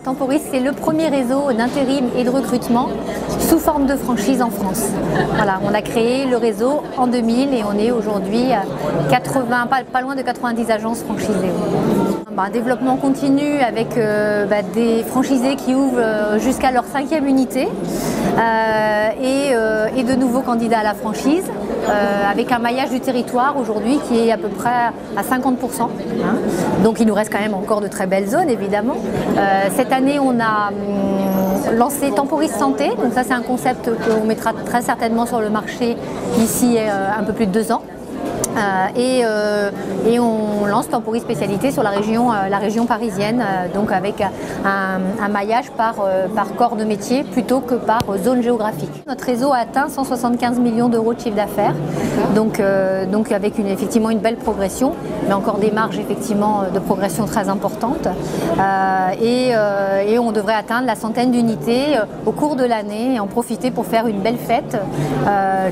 Temporis, c'est le premier réseau d'intérim et de recrutement sous forme de franchise en France. Voilà, on a créé le réseau en 2000 et on est aujourd'hui à 80, pas loin de 90 agences franchisées. Un développement continu avec des franchisés qui ouvrent jusqu'à leur 5e unité et de nouveaux candidats à la franchise avec un maillage du territoire aujourd'hui qui est à peu près à 50%. Donc il nous reste quand même encore de très belles zones évidemment. Cette année on a lancé Temporis Santé, donc ça c'est un concept qu'on mettra très certainement sur le marché d'ici un peu plus de 2 ans. Et on lance Temporis Spécialité sur la région parisienne, donc avec un maillage par corps de métier plutôt que par zone géographique. Notre réseau a atteint 175 millions d'euros de chiffre d'affaires, donc avec effectivement une belle progression, mais encore des marges effectivement de progression très importantes. Et on devrait atteindre la centaine d'unités au cours de l'année et en profiter pour faire une belle fête,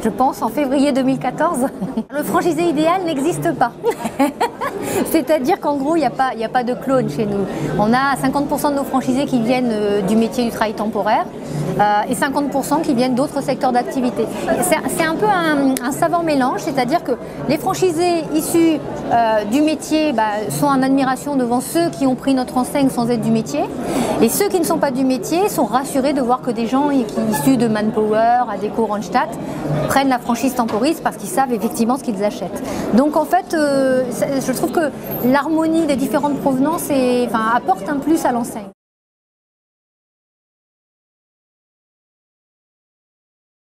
je pense en février 2014. Le franchisé idéal n'existe pas. C'est-à-dire qu'en gros, il n'y a pas de clone chez nous. On a 50% de nos franchisés qui viennent du métier du travail temporaire et 50% qui viennent d'autres secteurs d'activité. C'est un peu un savant mélange, c'est-à-dire que les franchisés issus du métier sont en admiration devant ceux qui ont pris notre enseigne sans être du métier, et ceux qui ne sont pas du métier sont rassurés de voir que des gens issus de Manpower, Adecco, Randstad prennent la franchise Temporis parce qu'ils savent effectivement ce qu'ils achètent. Donc en fait, je trouve que l'harmonie des différentes provenances apporte un plus à l'enseigne.